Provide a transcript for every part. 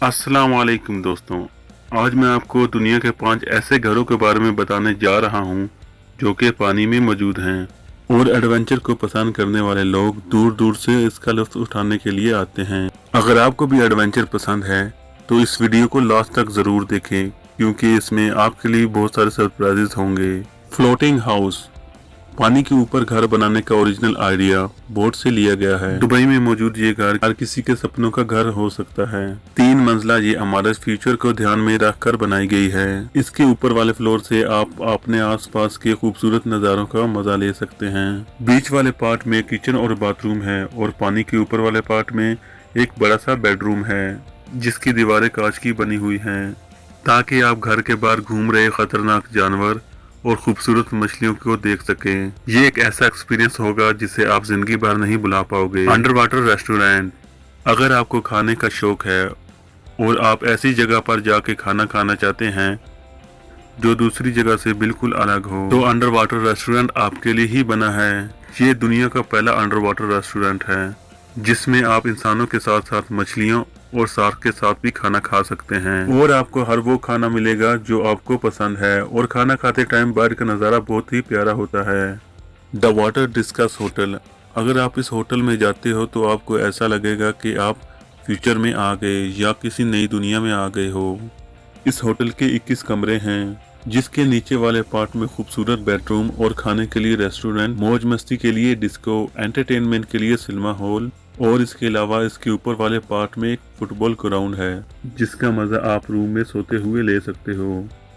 अस्सलाम वालेकुम दोस्तों। आज मैं आपको दुनिया के 5 ऐसे घरों के बारे में बताने जा रहा हूं जो कि पानी में मौजूद हैं और एडवेंचर को पसंद करने वाले लोग दूर दूर से इसका लुत्फ उठाने के लिए आते हैं। अगर आपको भी एडवेंचर पसंद है तो इस वीडियो को लास्ट तक जरूर देखें क्योंकि इसमें आपके लिए बहुत सारे सरप्राइजेस होंगे। फ्लोटिंग हाउस पानी के ऊपर घर बनाने का ओरिजिनल आइडिया बोट से लिया गया है। दुबई में मौजूद ये घर हर किसी के सपनों का घर हो सकता है। 3 मंजिला ये हमारे फ्यूचर को ध्यान में रखकर बनाई गई है। इसके ऊपर वाले फ्लोर से आप अपने आसपास के खूबसूरत नज़ारों का मजा ले सकते हैं। बीच वाले पार्ट में किचन और बाथरूम है और पानी के ऊपर वाले पार्ट में एक बड़ा सा बेडरूम है जिसकी दीवारें कांच की बनी हुई हैं ताकि आप घर के बाहर घूम रहे खतरनाक जानवर और खूबसूरत मछलियों को देख सकें। ये एक ऐसा एक्सपीरियंस होगा जिसे आप जिंदगी भर नहीं भुला पाओगे। अंडर वाटर रेस्टोरेंट अगर आपको खाने का शौक है और आप ऐसी जगह पर जाके खाना खाना चाहते हैं जो दूसरी जगह से बिल्कुल अलग हो तो अंडर वाटर रेस्टोरेंट आपके लिए ही बना है। ये दुनिया का पहला अंडर वाटर रेस्टोरेंट है जिसमें आप इंसानों के साथ साथ मछलियों और शार्क के साथ भी खाना खा सकते हैं और आपको हर वो खाना मिलेगा जो आपको पसंद है और खाना खाते टाइम बाहर का नज़ारा बहुत ही प्यारा होता है। द वाटर डिस्कस होटल अगर आप इस होटल में जाते हो तो आपको ऐसा लगेगा कि आप फ्यूचर में आ गए या किसी नई दुनिया में आ गए हो। इस होटल के 21 कमरे हैं जिसके नीचे वाले पार्ट में खूबसूरत बेडरूम और खाने के लिए रेस्टोरेंट, मौज मस्ती के लिए डिस्को, एंटरटेनमेंट के लिए सिनेमा हॉल और इसके अलावा इसके ऊपर वाले पार्ट में एक फुटबॉल ग्राउंड है जिसका मजा आप रूम में सोते हुए ले सकते हो।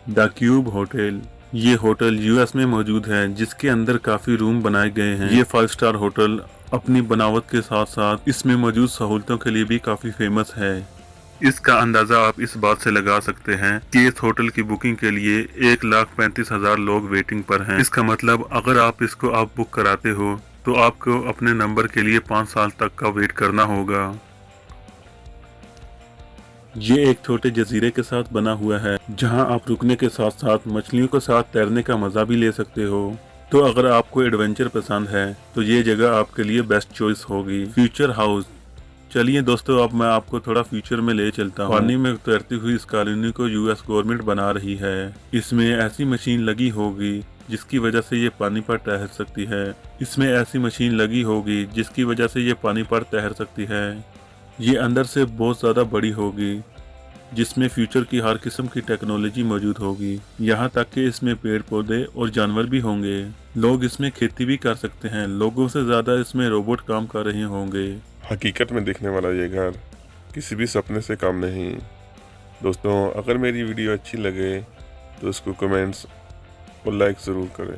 द क्यूब होटल ये होटल यूएस में मौजूद है जिसके अंदर काफी रूम बनाए गए हैं। ये 5 स्टार होटल अपनी बनावट के साथ साथ इसमें मौजूद सहूलतों के लिए भी काफी फेमस है। इसका अंदाजा आप इस बात से लगा सकते हैं कि इस होटल की बुकिंग के लिए 1,35,000 लोग वेटिंग पर हैं। इसका मतलब अगर आप इसको आप बुक कराते हो तो आपको अपने नंबर के लिए 5 साल तक का वेट करना होगा। ये एक छोटे जजीरे के साथ बना हुआ है जहां आप रुकने के साथ साथ मछलियों के साथ तैरने का मजा भी ले सकते हो। तो अगर आपको एडवेंचर पसंद है तो ये जगह आपके लिए बेस्ट चॉइस होगी। फ्यूचर हाउस चलिए दोस्तों, अब मैं आपको थोड़ा फ्यूचर में ले चलता हूँ। पानी में तैरती हुई इस कॉलोनी को यूएस गवर्नमेंट बना रही है। इसमें ऐसी मशीन लगी होगी जिसकी वजह से ये पानी पर तैर सकती है। इसमें ऐसी मशीन लगी होगी जिसकी वजह से ये पानी पर तैर सकती है। ये अंदर से बहुत ज़्यादा बड़ी होगी जिसमें फ्यूचर की हर किस्म की टेक्नोलॉजी मौजूद होगी। यहाँ तक कि इसमें पेड़ पौधे और जानवर भी होंगे। लोग इसमें खेती भी कर सकते हैं। लोगों से ज़्यादा इसमें रोबोट काम कर रहे होंगे। हकीकत में दिखने वाला ये घर किसी भी सपने से कम नहीं। दोस्तों, अगर मेरी वीडियो अच्छी लगे तो इसको कमेंट्स और लाइक ज़रूर करें।